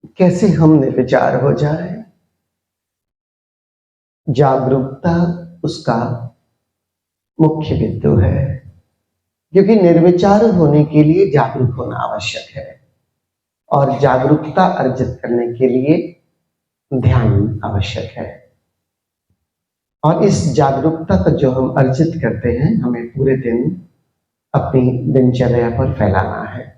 कैसे हम निर्विचार हो जाएं। जागरूकता उसका मुख्य बिंदु है, क्योंकि निर्विचार होने के लिए जागरूक होना आवश्यक है और जागरूकता अर्जित करने के लिए ध्यान आवश्यक है। और इस जागरूकता का जो हम अर्जित करते हैं, हमें पूरे दिन अपनी दिनचर्या पर फैलाना है।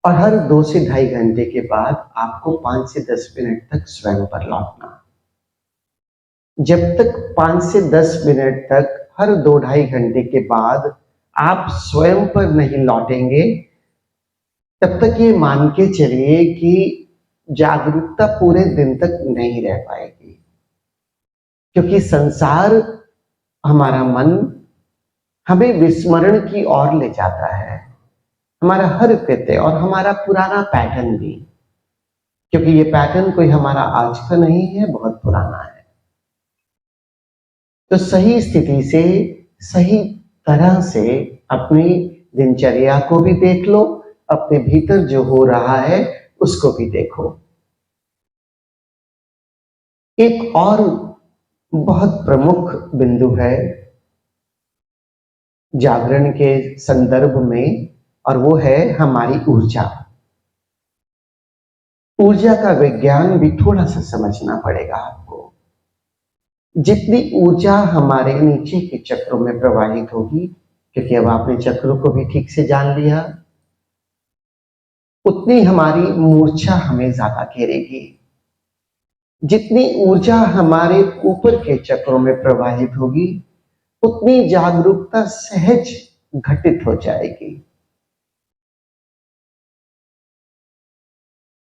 और हर 2 से ढाई घंटे के बाद आपको 5 से 10 मिनट तक स्वयं पर लौटना। जब तक 5 से 10 मिनट तक हर 2 ढाई घंटे के बाद आप स्वयं पर नहीं लौटेंगे, तब तक ये मान के चलिए कि जागरूकता पूरे दिन तक नहीं रह पाएगी। क्योंकि संसार, हमारा मन हमें विस्मरण की ओर ले जाता है, हमारा हर कृत्य और हमारा पुराना पैटर्न भी। क्योंकि ये पैटर्न कोई हमारा आज का नहीं है, बहुत पुराना है। तो सही स्थिति से, सही तरह से अपनी दिनचर्या को भी देख लो, अपने भीतर जो हो रहा है उसको भी देखो। एक और बहुत प्रमुख बिंदु है जागरण के संदर्भ में, और वो है हमारी ऊर्जा। ऊर्जा का विज्ञान भी थोड़ा सा समझना पड़ेगा आपको। जितनी ऊर्जा हमारे नीचे के चक्रों में प्रवाहित होगी, क्योंकि अब आपने चक्रों को भी ठीक से जान लिया, उतनी हमारी मूर्छा हमें ज्यादा घेरेगी। जितनी ऊर्जा हमारे ऊपर के चक्रों में प्रवाहित होगी, उतनी जागरूकता सहज घटित हो जाएगी।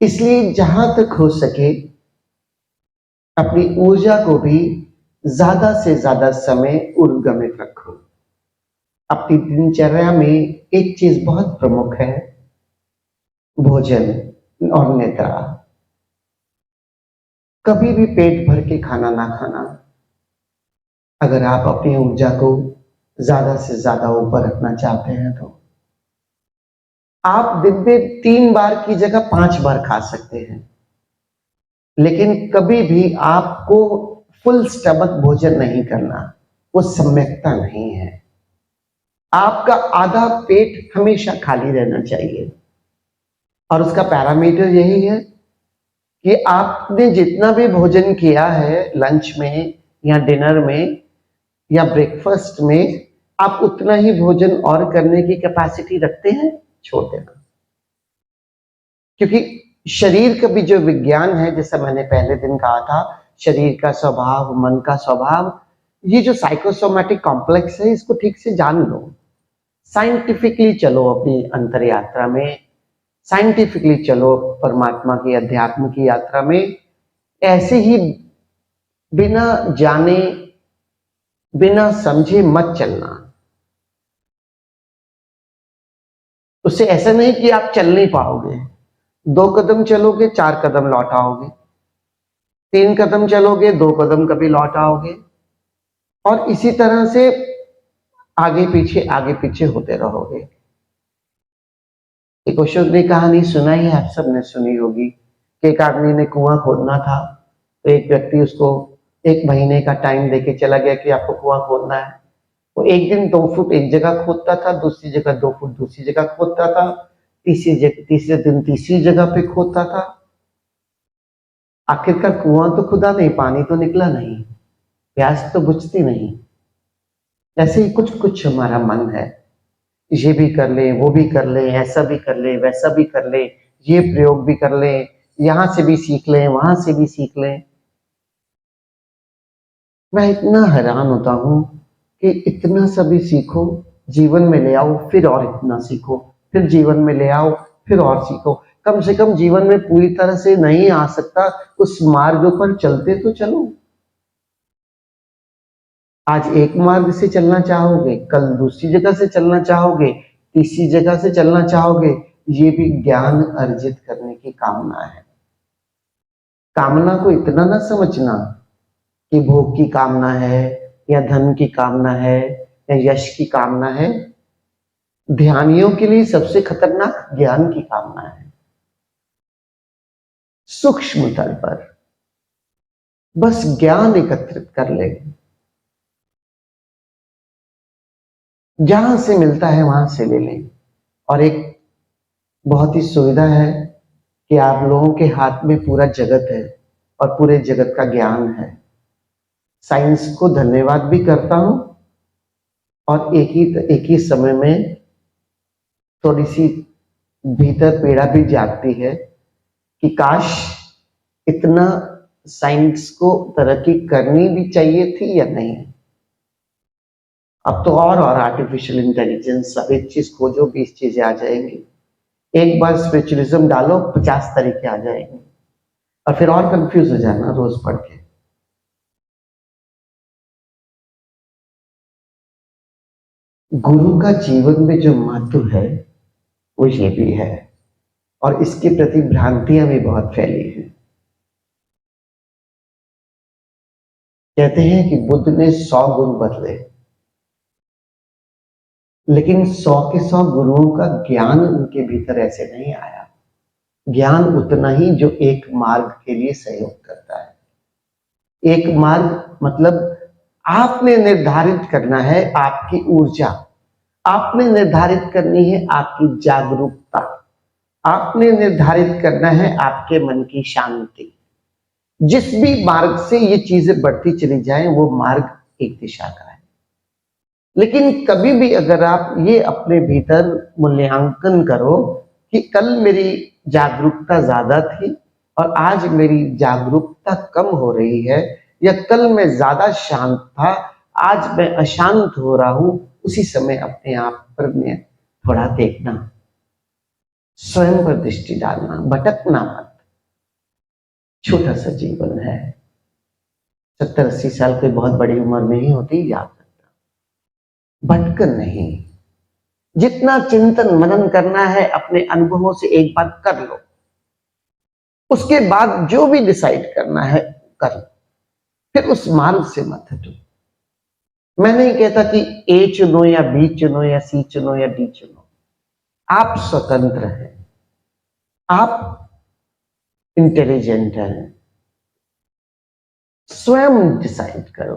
इसलिए जहां तक हो सके अपनी ऊर्जा को भी ज्यादा से ज्यादा समय उर्गमित रखो। अपनी दिनचर्या में एक चीज बहुत प्रमुख है, भोजन और निद्रा। कभी भी पेट भर के खाना ना खाना। अगर आप अपनी ऊर्जा को ज्यादा से ज्यादा ऊपर रखना चाहते हैं तो आप दिन में 3 बार की जगह 5 बार खा सकते हैं, लेकिन कभी भी आपको फुल स्टमक भोजन नहीं करना। वो सम्यकता नहीं है। आपका आधा पेट हमेशा खाली रहना चाहिए, और उसका पैरामीटर यही है कि आपने जितना भी भोजन किया है लंच में या डिनर में या ब्रेकफास्ट में, आप उतना ही भोजन और करने की कैपेसिटी रखते हैं, छोड़ देना। क्योंकि शरीर का भी जो विज्ञान है, जैसा मैंने पहले दिन कहा था, शरीर का स्वभाव, मन का स्वभाव, ये जो साइकोसोमैटिक कॉम्प्लेक्स है, इसको ठीक से जान लो। साइंटिफिकली चलो अपनी अंतर यात्रा में, साइंटिफिकली चलो परमात्मा की अध्यात्म की यात्रा में। ऐसे ही बिना जाने, बिना समझे मत चलना। उससे ऐसा नहीं कि आप चल नहीं पाओगे। 2 कदम चलोगे, 4 कदम लौट आओगे। 3 कदम चलोगे, 2 कदम कभी लौट आओगे। और इसी तरह से आगे पीछे होते रहोगे। एक ओशो ने कहानी सुनाई है, आप सबने सुनी होगी कि एक आदमी ने कुआं खोदना था, तो एक व्यक्ति उसको 1 महीने का टाइम देके चला गया कि आपको कुआं खोदना है। वो एक दिन 2 फुट एक जगह खोदता था, दूसरी जगह 2 फुट दूसरी जगह खोदता था, तीसरे दिन तीसरी जगह पे खोदता था। आखिरकार कुआं तो खुदा नहीं, पानी तो निकला नहीं, प्यास तो बुझती नहीं। ऐसे ही कुछ कुछ हमारा मन है, ये भी कर ले, वो भी कर ले, ऐसा भी कर ले, वैसा भी कर ले, ये प्रयोग भी कर ले, यहां से भी सीख ले, वहां से भी सीख ले। मैं इतना हैरान होता हूं कि इतना सभी सीखो, जीवन में ले आओ, फिर और इतना सीखो, फिर जीवन में ले आओ, फिर और सीखो। कम से कम जीवन में पूरी तरह से नहीं आ सकता, उस मार्ग पर चलते तो चलो। आज एक मार्ग से चलना चाहोगे, कल दूसरी जगह से चलना चाहोगे, तीसरी जगह से चलना चाहोगे। ये भी ज्ञान अर्जित करने की कामना है। कामना को इतना ना समझना कि भोग की कामना है, या धन की कामना है, या यश की कामना है। ध्यानियों के लिए सबसे खतरनाक ज्ञान की कामना है। सूक्ष्म तल पर बस ज्ञान एकत्रित कर ले, जहां से मिलता है वहां से ले लें। और एक बहुत ही सुविधा है कि आप लोगों के हाथ में पूरा जगत है और पूरे जगत का ज्ञान है। साइंस को धन्यवाद भी करता हूं और एक ही समय में थोड़ी सी भीतर पीड़ा भी जागती है कि काश इतना साइंस को तरक्की करनी भी चाहिए थी या नहीं। अब तो और आर्टिफिशियल इंटेलिजेंस, सब एक चीज खोजो 20 चीजें आ जाएंगी। एक बार स्पिरिचुअलिज्म डालो 50 तरीके आ जाएंगे और फिर और कंफ्यूज हो जाना रोज पढ़ के। गुरु का जीवन में जो महत्व है वो ये भी है, और इसके प्रति भ्रांतियां भी बहुत फैली हैं। कहते हैं कि बुद्ध ने 100 गुरु बदले, लेकिन 100 के 100 गुरुओं का ज्ञान उनके भीतर ऐसे नहीं आया। ज्ञान उतना ही जो एक मार्ग के लिए सहयोग करता है। एक मार्ग मतलब आपने निर्धारित करना है आपकी ऊर्जा, आपने निर्धारित करनी है आपकी जागरूकता, आपने निर्धारित करना है आपके मन की शांति। जिस भी मार्ग से ये चीजें बढ़ती चली जाएं वो मार्ग एक दिशा का है। लेकिन कभी भी अगर आप ये अपने भीतर मूल्यांकन करो कि कल मेरी जागरूकता ज्यादा थी और आज मेरी जागरूकता कम हो रही है, या कल मैं ज्यादा शांत था आज मैं अशांत हो रहा हूं, उसी समय अपने आप पर में थोड़ा देखना, स्वयं पर दृष्टि डालना, भटकना मत। छोटा सा जीवन है, 70-80 साल कोई बहुत बड़ी उम्र नहीं होती, याद रखना। भटकन नहीं, जितना चिंतन मनन करना है अपने अनुभवों से एक बार कर लो, उसके बाद जो भी डिसाइड करना है कर लो, फिर उस मार्ग से मत हटो। मैं नहीं कहता कि ए चुनो या बी चुनो या सी चुनो या डी चुनो, आप स्वतंत्र हैं, आप इंटेलिजेंट हैं, स्वयं डिसाइड करो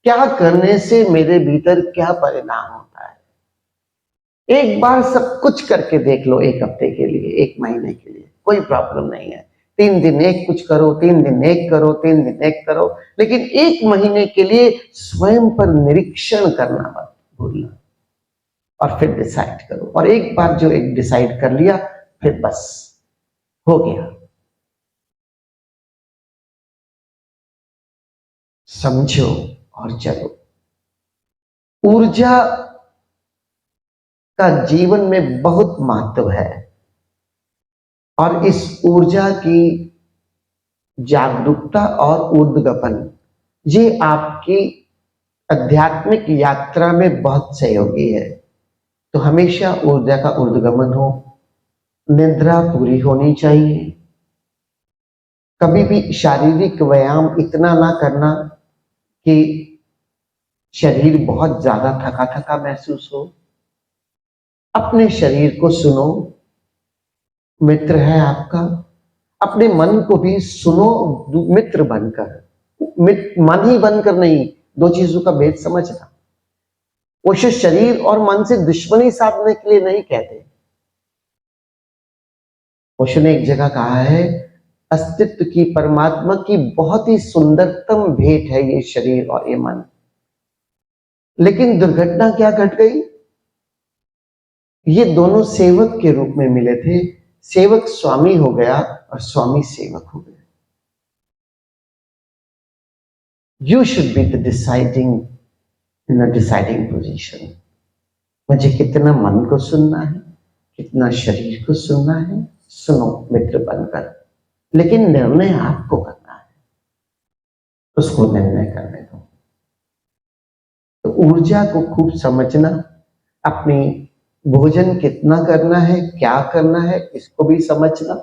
क्या करने से मेरे भीतर क्या परिणाम होता है। एक बार सब कुछ करके देख लो, 1 हफ्ते के लिए, 1 महीने के लिए, कोई प्रॉब्लम नहीं है। 3 दिन एक कुछ करो, 3 दिन एक करो, 3 दिन एक करो, लेकिन 1 महीने के लिए स्वयं पर निरीक्षण करना मत भूलना और फिर डिसाइड करो। और एक बार जो एक डिसाइड कर लिया फिर बस हो गया। समझो और चलो। ऊर्जा का जीवन में बहुत महत्व है और इस ऊर्जा की जागरूकता और ऊर्ध्वगमन ये आपकी आध्यात्मिक यात्रा में बहुत सहयोगी है। तो हमेशा ऊर्जा का ऊर्ध्वगमन हो, निद्रा पूरी होनी चाहिए, कभी भी शारीरिक व्यायाम इतना ना करना कि शरीर बहुत ज्यादा थका थका महसूस हो। अपने शरीर को सुनो, मित्र है आपका। अपने मन को भी सुनो, मित्र बनकर, मन ही बनकर नहीं, 2 चीजों का भेद समझना। वो शरीर और मन से दुश्मनी साधने के लिए नहीं कहते। ओशो ने एक जगह कहा है, अस्तित्व की, परमात्मा की बहुत ही सुंदरतम भेंट है ये शरीर और ये मन। लेकिन दुर्घटना क्या घट गई, ये दोनों सेवक के रूप में मिले थे, सेवक स्वामी हो गया और स्वामी सेवक हो गया। You should be the deciding in a deciding position. मुझे कितना मन को सुनना है, कितना शरीर को सुनना है, सुनो मित्र बनकर, लेकिन निर्णय आपको करना है, उसको निर्णय करने दो। तो ऊर्जा को खूब समझना, अपनी भोजन कितना करना है, क्या करना है, इसको भी समझना।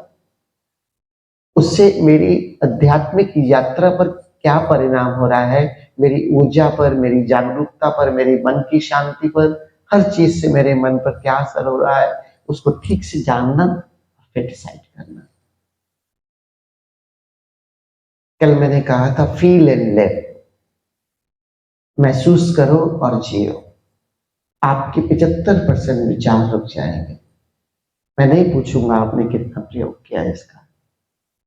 उससे मेरी आध्यात्मिक यात्रा पर क्या परिणाम हो रहा है, मेरी ऊर्जा पर, मेरी जागरूकता पर, मेरे मन की शांति पर, हर चीज से मेरे मन पर क्या असर हो रहा है, उसको ठीक से जानना, फिर डिसाइड करना। कल मैंने कहा था फील एंड लिव, महसूस करो और जियो। आपके 75% विचार रुक जाएंगे। मैं नहीं पूछूंगा आपने कितना प्रयोग किया इसका,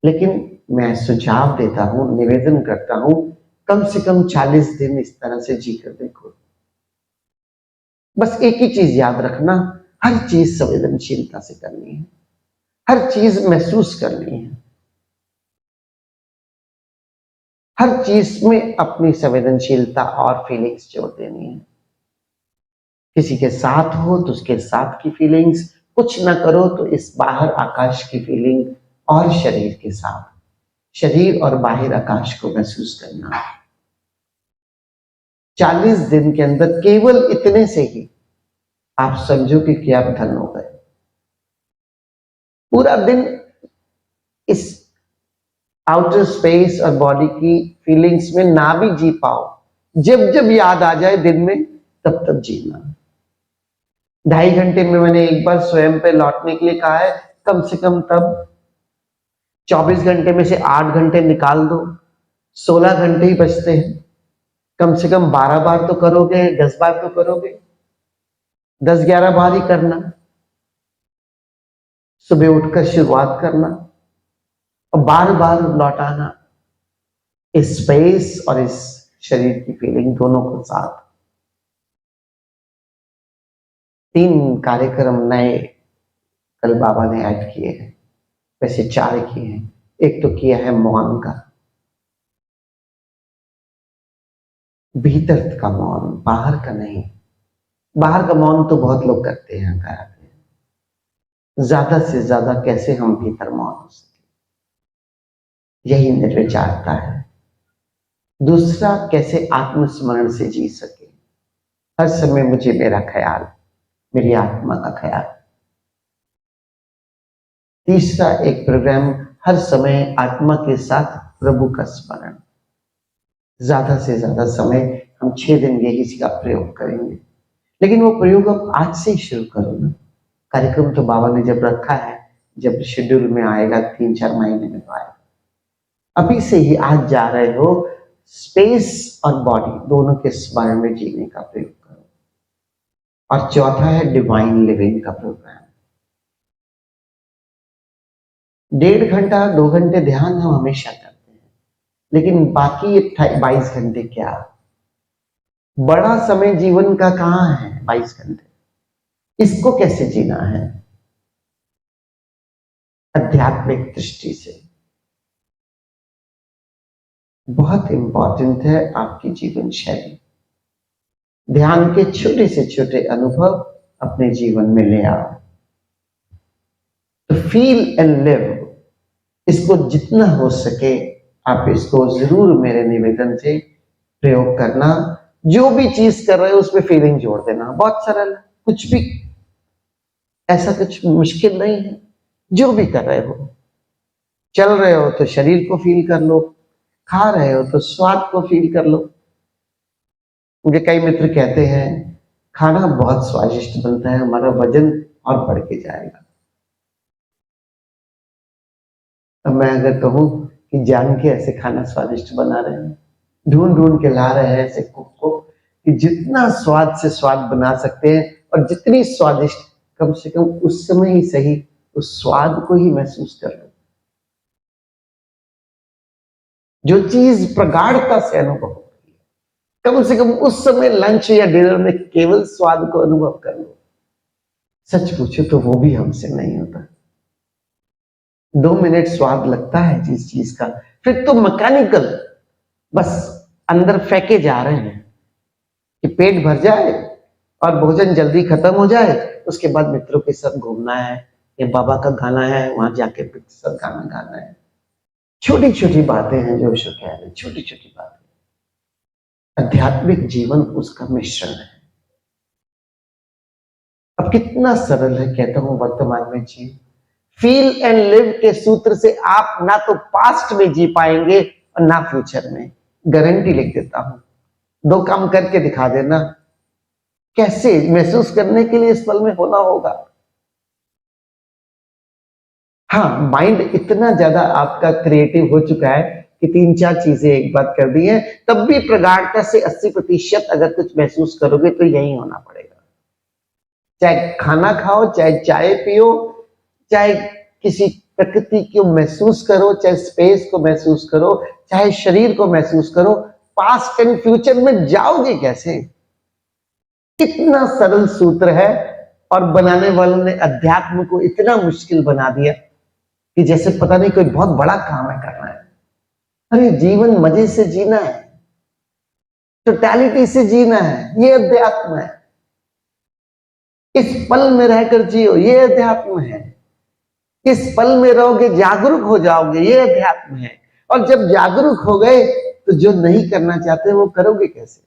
लेकिन मैं सुझाव देता हूं, निवेदन करता हूं, कम से कम 40 दिन इस तरह से जीकर देखो। बस एक ही चीज याद रखना, हर चीज संवेदनशीलता से करनी है, हर चीज महसूस करनी है, हर चीज में अपनी संवेदनशीलता और फीलिंग्स जोड़ देनी है। किसी के साथ हो तो उसके साथ की फीलिंग्स, कुछ ना करो तो इस बाहर आकाश की फीलिंग, और शरीर के साथ, शरीर और बाहर आकाश को महसूस करना। 40 दिन के अंदर केवल इतने से ही आप समझोगे कि आप धन हो गए। पूरा दिन इस आउटर स्पेस और बॉडी की फीलिंग्स में ना भी जी पाओ, जब जब याद आ जाए दिन में, तब तब जीना। 2.5 घंटे में मैंने एक बार स्वयं पे लौटने के लिए कहा है, कम से कम तब 24 घंटे में से 8 घंटे निकाल दो, 16 घंटे ही बचते हैं। कम से कम 12 बार तो करोगे, 10 बार तो करोगे, 10-11 बार ही करना। सुबह उठकर शुरुआत करना और बार बार लौटाना इस स्पेस और इस शरीर की फीलिंग दोनों को साथ। 3 कार्यक्रम नए कल बाबा ने ऐड किए हैं, वैसे 4 किए हैं। एक तो किया है मौन का, भीतर का मौन, बाहर का नहीं। बाहर का मौन तो बहुत लोग करते हैं, कराते हैं। ज्यादा से ज्यादा कैसे हम भीतर मौन हो सके, यही निर्विचारता है। दूसरा, कैसे आत्मस्मरण से जी सके, हर समय मुझे मेरा ख्याल, मेरी आत्मा का ख्याल। तीसरा एक प्रोग्राम, हर समय आत्मा के साथ प्रभु का स्मरण। ज्यादा से ज्यादा समय हम 6 दिन यही इसका प्रयोग करेंगे, लेकिन वो प्रयोग अब आज से ही शुरू करो ना। कार्यक्रम तो बाबा ने जब रखा है, जब शेड्यूल में आएगा 3-4 महीने में तो आएगा। अभी से ही आज जा रहे हो, स्पेस और बॉडी दोनों के स्मरण में जीने का प्रयोग करो। और चौथा है डिवाइन लिविंग का प्रोग्राम। 1.5 घंटा 2 घंटे ध्यान हम हमेशा करते हैं, लेकिन बाकी 22 घंटे क्या, बड़ा समय जीवन का कहां है 22 घंटे, इसको कैसे जीना है आध्यात्मिक दृष्टि से। बहुत इंपॉर्टेंट है आपकी जीवन शैली। ध्यान के छोटे से छोटे अनुभव अपने जीवन में ले आओ। तो फील एंड लिव, इसको जितना हो सके आप इसको जरूर मेरे निवेदन से प्रयोग करना। जो भी चीज कर रहे हो उसमें फीलिंग जोड़ देना, बहुत सरल है, कुछ भी ऐसा कुछ मुश्किल नहीं है। जो भी कर रहे हो, चल रहे हो तो शरीर को फील कर लो, खा रहे हो तो स्वाद को फील कर लो। मुझे कई मित्र कहते हैं खाना बहुत स्वादिष्ट बनता है, हमारा वजन और बढ़ के जाएगा। अब मैं अगर कहूं कि जान के ऐसे खाना स्वादिष्ट बना रहे हैं, ढूंढ ढूंढ के ला रहे हैं ऐसे कुक को कि जितना स्वाद से स्वाद बना सकते हैं, और जितनी स्वादिष्ट, कम से कम उस समय ही सही उस स्वाद को ही महसूस कर लो। जो चीज प्रगाढ़ता से अनुभव होती है, कम से कम उस समय लंच या डिनर में केवल स्वाद को अनुभव कर लो। सच पूछो तो वो भी हमसे नहीं होता। 2 मिनट स्वाद लगता है जिस चीज का, फिर तो मैकेनिकल, बस अंदर फेंके जा रहे हैं कि पेट भर जाए और भोजन जल्दी खत्म हो जाए, उसके बाद मित्रों के साथ घूमना है, या बाबा का गाना है वहां जाके मित्रों के साथ गाना गाना है। छोटी छोटी बातें हैं जो विश्व कह रहे, छोटी छोटी बातें। आध्यात्मिक जीवन उसका मिश्रण है। अब कितना सरल है, कहता हूं वर्तमान में जी। फील एंड लिव के सूत्र से आप ना तो पास्ट में जी पाएंगे और ना फ्यूचर में, गारंटी लिख देता हूं। 2 काम करके दिखा देना, कैसे महसूस करने के लिए इस पल में होना होगा। हाँ, माइंड इतना ज्यादा आपका क्रिएटिव हो चुका है कि 3-4 चीजें एक बात कर दी है, तब भी प्रगाढ़ता से 80% अगर कुछ महसूस करोगे तो यही होना पड़ेगा। चाहे खाना खाओ, चाहे चाय पियो, चाहे किसी प्रकृति को महसूस करो, चाहे स्पेस को महसूस करो, चाहे शरीर को महसूस करो, पास्ट एंड फ्यूचर में जाओगे कैसे? कितना सरल सूत्र है, और बनाने वालों ने अध्यात्म को इतना मुश्किल बना दिया कि जैसे पता नहीं कोई बहुत बड़ा काम है करना है। अरे जीवन मजे से जीना है, टोटलिटी से जीना है, ये अध्यात्म है। इस पल में रहकर जियो, ये अध्यात्म है। इस पल में रहोगे, जागरूक हो जाओगे, ये अध्यात्म है। और जब जागरूक हो गए तो जो नहीं करना चाहते वो करोगे कैसे?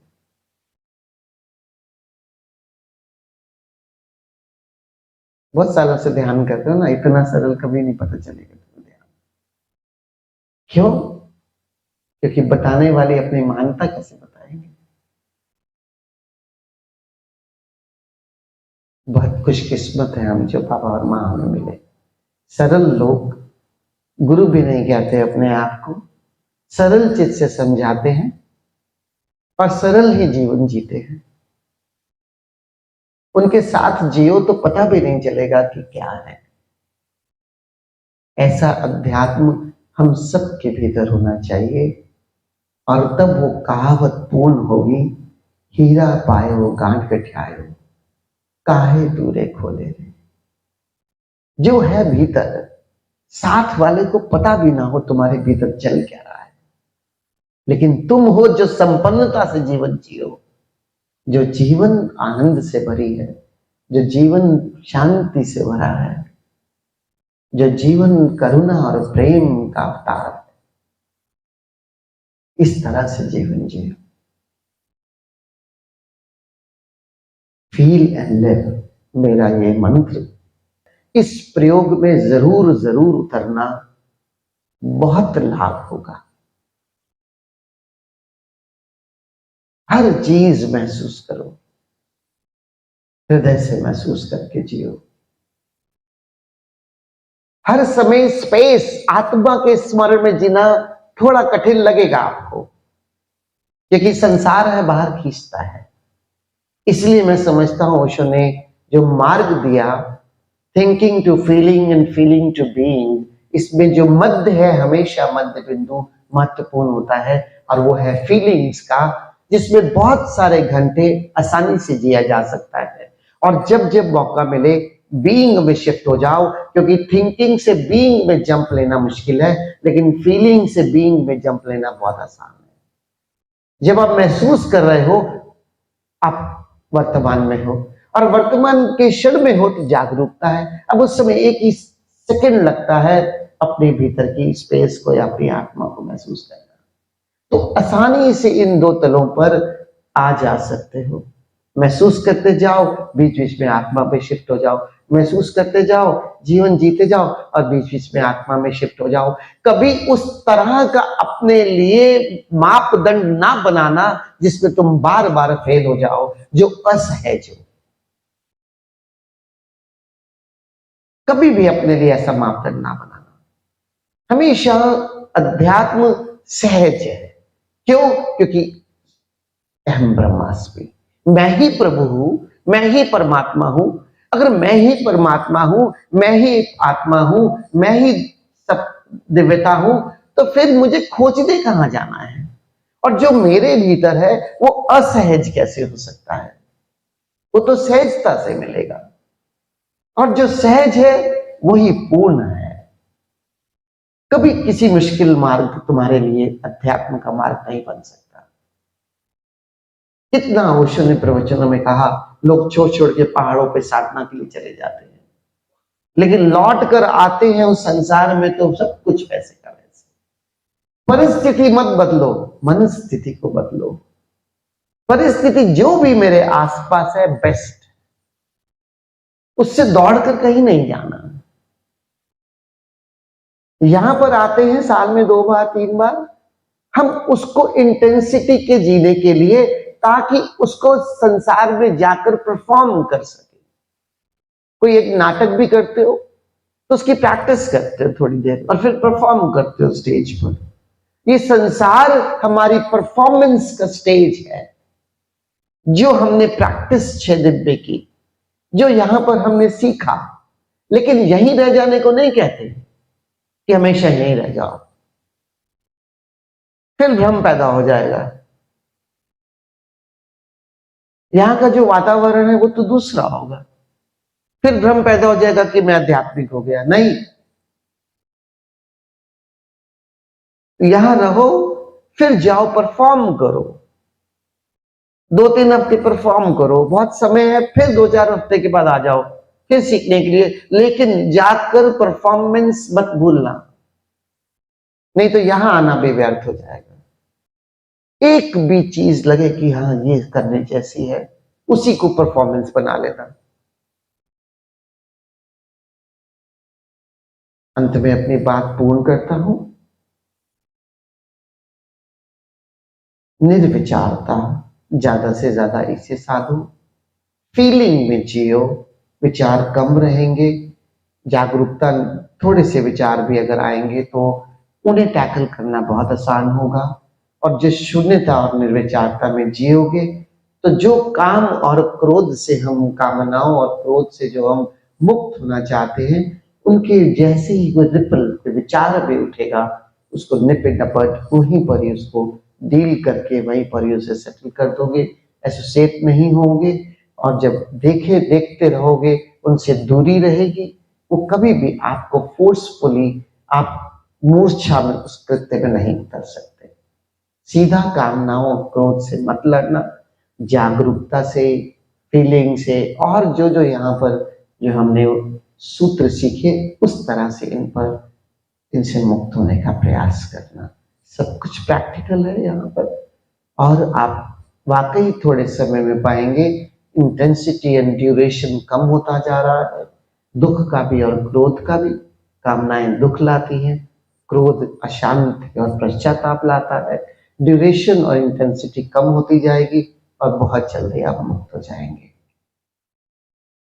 बहुत सालों से ध्यान करते हो ना, इतना सरल कभी नहीं पता चलेगा तुम्हें ध्यान। क्यों? क्योंकि बताने वाले अपनी महानता कैसे बताएंगे। बहुत खुशकिस्मत है हम जो पापा और माँ हमें मिले। सरल लोग, गुरु भी नहीं कहते अपने आप को, सरल चित्त से समझाते हैं और सरल ही जीवन जीते हैं। उनके साथ जियो तो पता भी नहीं चलेगा कि क्या है। ऐसा अध्यात्म हम सबके भीतर होना चाहिए, और तब वो कहावत पूर्ण होगी, हीरा पायो गांठ गठियायो, काहे दूरे खोले रे। जो है भीतर, साथ वाले को पता भी ना हो तुम्हारे भीतर चल क्या रहा है, लेकिन तुम हो जो संपन्नता से जीवन जियो, जो जीवन आनंद से भरी है, जो जीवन शांति से भरा है, जो जीवन करुणा और प्रेम का अवतार है। इस तरह से जीवन जियो। फील एंड लिव, मेरा ये मंत्र, इस प्रयोग में जरूर जरूर उतरना, बहुत लाभ होगा। हर चीज महसूस करो, हृदय से महसूस करके जियो। हर समय स्पेस, आत्मा के स्मरण में जीना थोड़ा कठिन लगेगा आपको, क्योंकि संसार है बाहर खींचता है। इसलिए मैं समझता हूं ओशो ने जो मार्ग दिया, thinking to feeling and feeling to being, इसमें जो मध्य है, हमेशा मध्य बिंदु महत्वपूर्ण होता है, और वो है फीलिंग्स का, जिसमें बहुत सारे घंटे आसानी से जिया जा सकता है। और जब जब मौका मिले बीइंग में शिफ्ट हो जाओ, क्योंकि थिंकिंग से बीइंग में जंप लेना मुश्किल है, लेकिन फीलिंग से बीइंग में जंप लेना बहुत आसान है। जब आप महसूस कर रहे हो, आप वर्तमान में हो, और वर्तमान के क्षण में हो तो जागरूकता है। अब उस समय एक ही सेकंड लगता है अपने भीतर की स्पेस को या अपनी आत्मा को महसूस करना, तो आसानी से इन दो तलों पर आ जा सकते हो। महसूस करते जाओ, बीच बीच में आत्मा पे शिफ्ट हो जाओ, महसूस करते जाओ, जीवन जीते जाओ, और बीच बीच में आत्मा में शिफ्ट हो जाओ। कभी उस तरह का अपने लिए मापदंड ना बनाना जिसमें तुम बार बार फेल हो जाओ, जो असहज हो। कभी भी अपने लिए ऐसा मापदंड ना बनाना। हमेशा अध्यात्म सहज है। क्यों? क्योंकि अहम ब्रह्मास्मि, मैं ही प्रभु हूं, मैं ही परमात्मा हूं। अगर मैं ही परमात्मा हूं, मैं ही आत्मा हूं, मैं ही सब दिव्यता हूं, तो फिर मुझे खोजने कहां जाना है? और जो मेरे भीतर है वो असहज कैसे हो सकता है? वो तो सहजता से मिलेगा, और जो सहज है वही पूर्ण है। कभी किसी मुश्किल मार्ग तुम्हारे लिए अध्यात्म का मार्ग नहीं बन सकता। कितना ओशो ने प्रवचनों में कहा, लोग छोड़ छोड़ के पहाड़ों पे साधना के लिए चले जाते हैं, लेकिन लौट कर आते हैं उस संसार में तो सब कुछ वैसे का वैसे। परिस्थिति मत बदलो, मनस्थिति को बदलो। परिस्थिति जो भी मेरे आसपास है बेस्ट, उससे दौड़कर कहीं नहीं जाना। यहां पर आते हैं साल में 2 बार 3 बार, हम उसको इंटेंसिटी के जीने के लिए, ताकि उसको संसार में जाकर परफॉर्म कर सके। कोई एक नाटक भी करते हो तो उसकी प्रैक्टिस करते हो थोड़ी देर, और फिर परफॉर्म करते हो स्टेज पर। ये संसार हमारी परफॉर्मेंस का स्टेज है, जो हमने प्रैक्टिस 6 दिव्य की, जो यहां पर हमने सीखा। लेकिन यहीं रह जाने को नहीं कहते कि हमेशा यहीं रह जाओ, फिर भ्रम पैदा हो जाएगा। यहां का जो वातावरण है वो तो दूसरा होगा, फिर भ्रम पैदा हो जाएगा कि मैं आध्यात्मिक हो गया। नहीं, यहां रहो, फिर जाओ परफॉर्म करो, 2-3 हफ्ते परफॉर्म करो, बहुत समय है, फिर 2-4 हफ्ते के बाद आ जाओ फिर सीखने के लिए। लेकिन जाकर परफॉर्मेंस मत भूलना, नहीं तो यहां आना भी व्यर्थ हो जाएगा। एक भी चीज लगे कि हाँ ये करने जैसी है, उसी को परफॉर्मेंस बना लेना। अंत में अपनी बात पूर्ण करता हूं। निर्विचारता ज्यादा से ज्यादा इसे साधो, फीलिंग में जियो, विचार कम रहेंगे, जागरूकता, थोड़े से विचार भी अगर आएंगे तो उन्हें टैकल करना बहुत आसान होगा। और जिस शून्यता और निर्विचारता में जियोगे तो जो काम और क्रोध से हम, कामनाओं और क्रोध से जो हम मुक्त होना चाहते हैं, उनके जैसे ही कोई रिपल विचार भी उठेगा, उसको निपट नपट वहीं पर ही उसको डील करके वहीं पर ही उसे सेटल कर दोगे, एसोसिएट नहीं होंगे। और जब देखते रहोगे, उनसे दूरी रहेगी, वो कभी भी आपको फोर्सफुली, आप मूर्छा में उस कृत्य में नहीं उतर सकते। सीधा कामनाओं और क्रोध से मत लड़ना, जागरूकता से, फीलिंग से, और जो जो यहाँ पर जो हमने सूत्र सीखे उस तरह से इनसे मुक्त होने का प्रयास करना। सब कुछ प्रैक्टिकल है यहाँ पर, और आप वाकई थोड़े समय में पाएंगे इंटेंसिटी एंड ड्यूरेशन कम होता जा रहा है, दुख का भी और क्रोध का भी। कामनाएं दुख लाती हैं, क्रोध अशांति और पश्चाताप लाता है। ड्यूरेशन और इंटेंसिटी कम होती जाएगी और बहुत जल्दी आप मुक्त हो जाएंगे।